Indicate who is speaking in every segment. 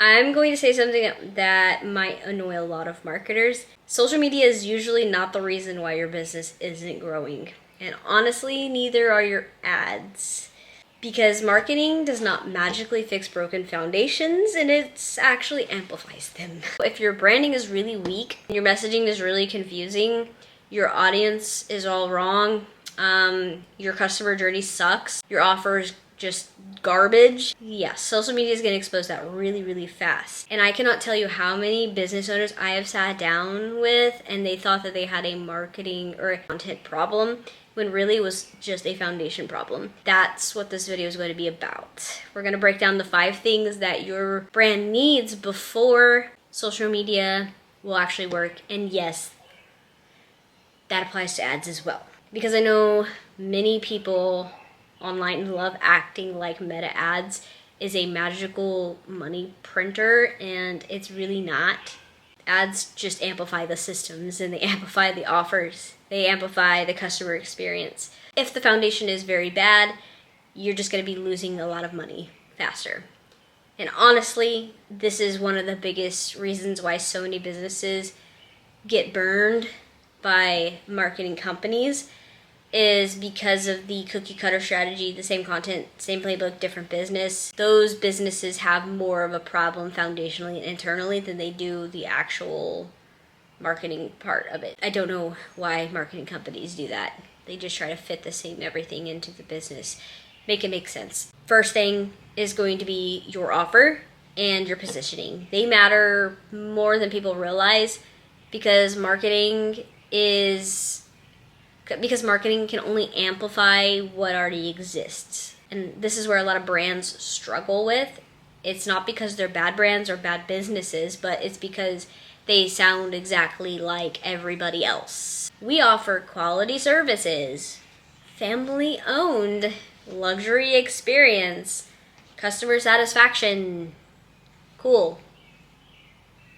Speaker 1: I'm going to say something that might annoy a lot of marketers. Social media is usually not the reason why your business isn't growing. And honestly, neither are your ads. Because marketing does not magically fix broken foundations, and it actually amplifies them. If your branding is really weak, your messaging is really confusing, your audience is all wrong, your customer journey sucks, your offer is just garbage, yeah, social media is going to expose that really, really fast. And I cannot tell you how many business owners I have sat down with and they thought that they had a marketing or a content problem when really it was just a foundation problem. That's what this video is going to be about. We're going to break down the 5 things that your brand needs before social media will actually work. And yes, that applies to ads as well. Because I know many people online love acting like Meta Ads is a magical money printer, and it's really not. Ads just amplify the systems and they amplify the offers. They amplify the customer experience. If the foundation is very bad, you're just going to be losing a lot of money faster. And honestly, this is one of the biggest reasons why so many businesses get burned by marketing companies, is because of the cookie cutter strategy, the same content, same playbook, different business. Those businesses have more of a problem foundationally and internally than they do the actual marketing part of it. I don't know why marketing companies do that. They just try to fit the same everything into the business. Make it make sense. First thing is going to be your offer and your positioning. They matter more than people realize because marketing can only amplify what already exists. And this is where a lot of brands struggle with. It's not because they're bad brands or bad businesses, but it's because they sound exactly like everybody else. We offer quality services, family owned, luxury experience, customer satisfaction. Cool.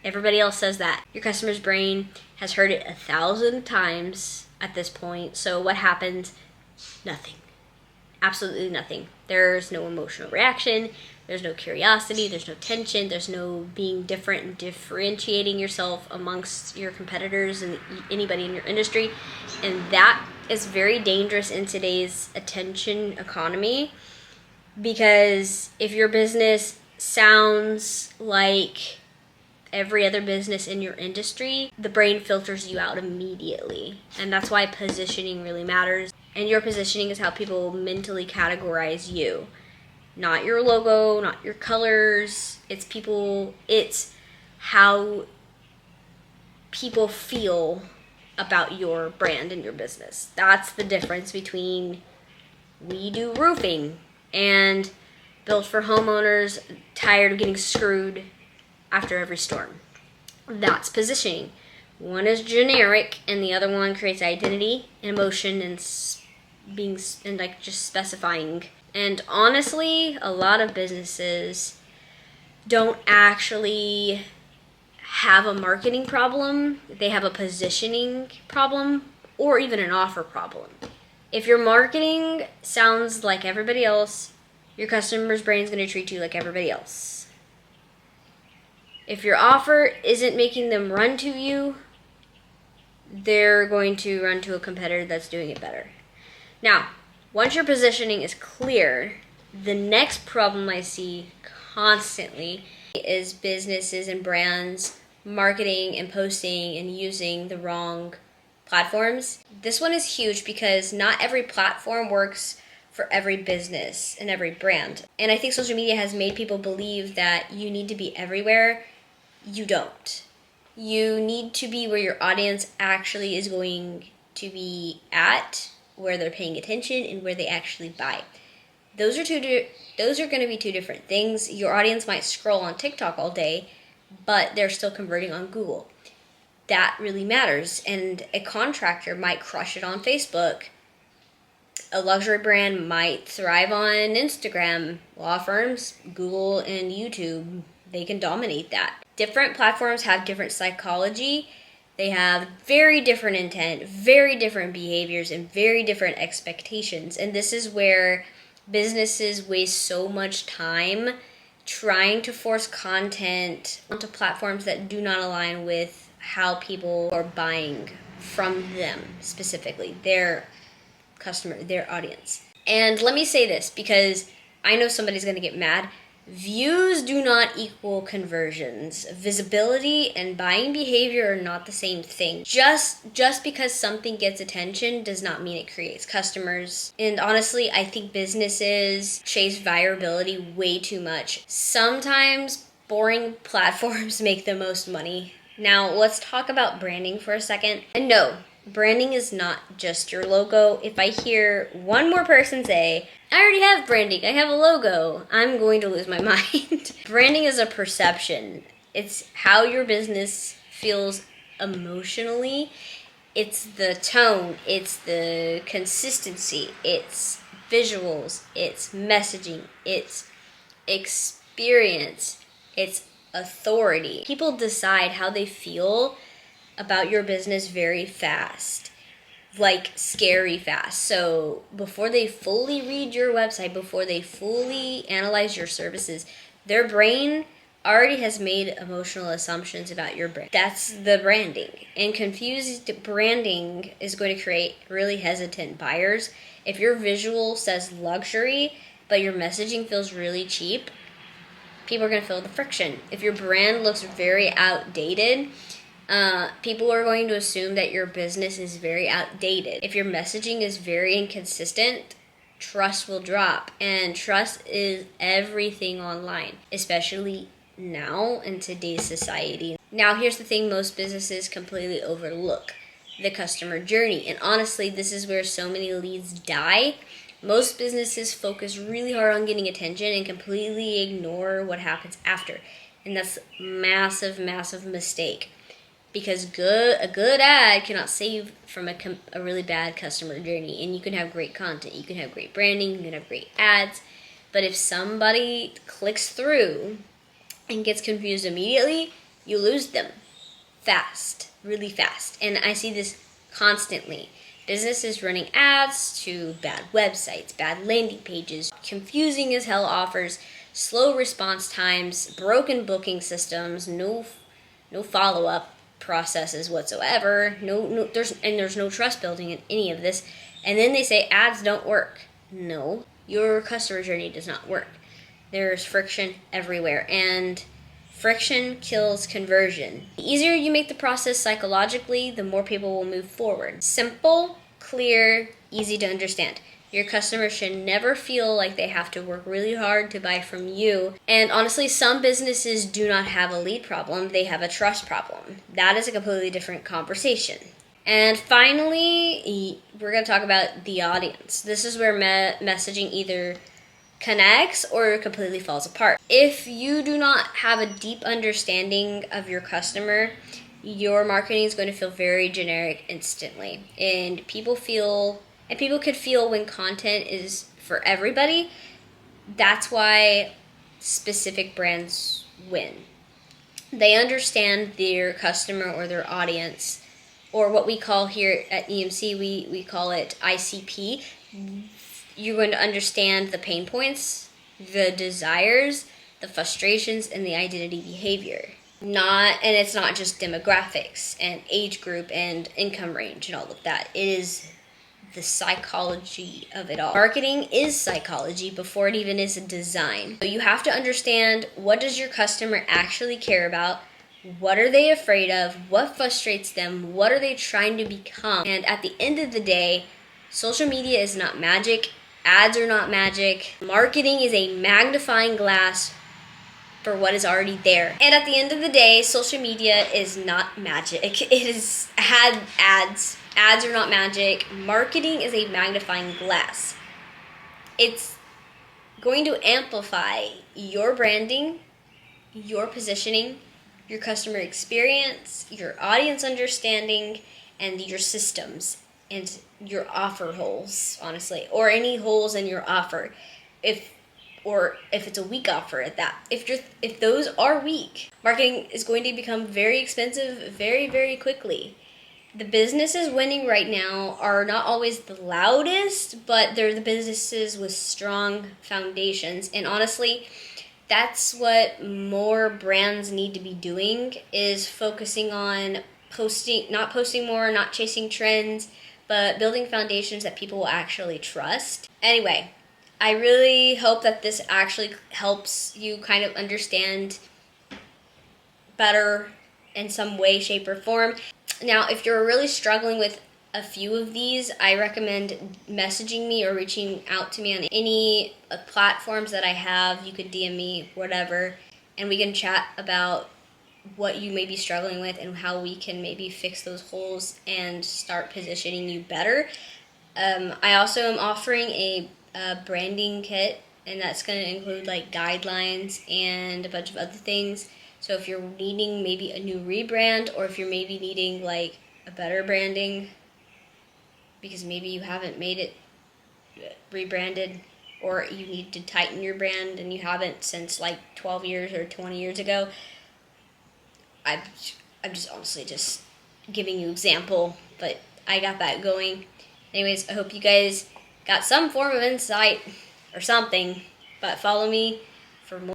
Speaker 1: Everybody else says that. Your customer's brain has heard it 1,000 times at this point. So what happens? Nothing. Absolutely nothing. There's no emotional reaction. There's no curiosity. There's no tension. There's no being different and differentiating yourself amongst your competitors and anybody in your industry. And that is very dangerous in today's attention economy, because if your business sounds like every other business in your industry, the brain filters you out immediately. And that's why positioning really matters. And your positioning is how people mentally categorize you. Not your logo, not your colors. It's how people feel about your brand and your business. That's the difference between we do roofing and built for homeowners tired of getting screwed after every storm. That's positioning. One is generic and the other one creates identity, emotion, and just specifying. And honestly, a lot of businesses don't actually have a marketing problem. They have a positioning problem or even an offer problem. If your marketing sounds like everybody else, your customer's brain's going to treat you like everybody else. If your offer isn't making them run to you, they're going to run to a competitor that's doing it better. Now, once your positioning is clear, the next problem I see constantly is businesses and brands marketing and posting and using the wrong platforms. This one is huge because not every platform works for every business and every brand. And I think social media has made people believe that you need to be everywhere. You don't. You need to be where your audience actually is going to be at, where they're paying attention, and where they actually buy. Those are going to be 2 different things. Your audience might scroll on TikTok all day, but they're still converting on Google. That really matters. And a contractor might crush it on Facebook. A luxury brand might thrive on Instagram. Law firms, Google and YouTube, they can dominate that. Different platforms have different psychology. They have very different intent, very different behaviors, and very different expectations. And this is where businesses waste so much time trying to force content onto platforms that do not align with how people are buying from them, specifically their customer, their audience. And let me say this because I know somebody's going to get mad. Views do not equal conversions. Visibility and buying behavior are not the same thing. Just because something gets attention does not mean it creates customers. And honestly, I think businesses chase virality way too much. Sometimes boring platforms make the most money. Now, let's talk about branding for a second. And no, branding is not just your logo. If I hear one more person say, I already have branding, I have a logo, I'm going to lose my mind. Branding is a perception. It's how your business feels emotionally. It's the tone, it's the consistency, it's visuals, it's messaging, it's experience, it's authority. People decide how they feel about your business very fast, like scary fast. So before they fully read your website, before they fully analyze your services, their brain already has made emotional assumptions about your brand. That's the branding. And confused branding is going to create really hesitant buyers. If your visual says luxury, but your messaging feels really cheap, people are going to feel the friction. If your brand looks very outdated, people are going to assume that your business is very outdated. If your messaging is very inconsistent, trust will drop. And trust is everything online, especially now in today's society. Now, here's the thing most businesses completely overlook: the customer journey. And honestly, this is where so many leads die. Most businesses focus really hard on getting attention and completely ignore what happens after. And that's a massive, massive mistake. Because a good ad cannot save from a really bad customer journey. And you can have great content, you can have great branding, you can have great ads. But if somebody clicks through and gets confused immediately, you lose them fast, really fast. And I see this constantly. Businesses running ads to bad websites, bad landing pages, confusing as hell offers, slow response times, broken booking systems, no follow-up processes whatsoever. There's no trust building in any of this. And then they say ads don't work. No, your customer journey does not work. There's friction everywhere, and friction kills conversion. The easier you make the process psychologically, the more people will move forward. Simple, clear, easy to understand. Your customers should never feel like they have to work really hard to buy from you. And honestly, some businesses do not have a lead problem, they have a trust problem. That is a completely different conversation. And finally, we're going to talk about the audience. This is where messaging either connects or completely falls apart. If you do not have a deep understanding of your customer, your marketing is going to feel very generic instantly. And people could feel when content is for everybody. That's why specific brands win. They understand their customer or their audience, or what we call here at EMC, we call it ICP. You're going to understand the pain points, the desires, the frustrations, and the identity behavior. And it's not just demographics and age group and income range and all of that. It is the psychology of it all. Marketing is psychology before it even is a design. So you have to understand, what does your customer actually care about? What are they afraid of? What frustrates them? What are they trying to become? And at the end of the day, social media is not magic. Ads are not magic. Marketing is a magnifying glass for what is already there. And at the end of the day, social media is not magic. It is ads. Ads are not magic. Marketing is a magnifying glass. It's going to amplify your branding, your positioning, your customer experience, your audience understanding, and your systems and your offer holes, honestly, or any holes in your offer. If it's a weak offer at that. If those are weak, marketing is going to become very expensive very, very quickly. The businesses winning right now are not always the loudest, but they're the businesses with strong foundations. And honestly, that's what more brands need to be doing, is focusing on not posting more, not chasing trends, but building foundations that people will actually trust. Anyway, I really hope that this actually helps you kind of understand better in some way, shape, or form. Now, if you're really struggling with a few of these, I recommend messaging me or reaching out to me on any platforms that I have. You could DM me, whatever, and we can chat about what you may be struggling with and how we can maybe fix those holes and start positioning you better. I also am offering a branding kit, and that's going to include like guidelines and a bunch of other things. So if you're needing maybe a new rebrand, or if you're maybe needing like a better branding because maybe you haven't made it rebranded, or you need to tighten your brand and you haven't since like 12 years or 20 years ago, I'm just honestly just giving you example, but I got that going. Anyways, I hope you guys got some form of insight or something, but follow me for more.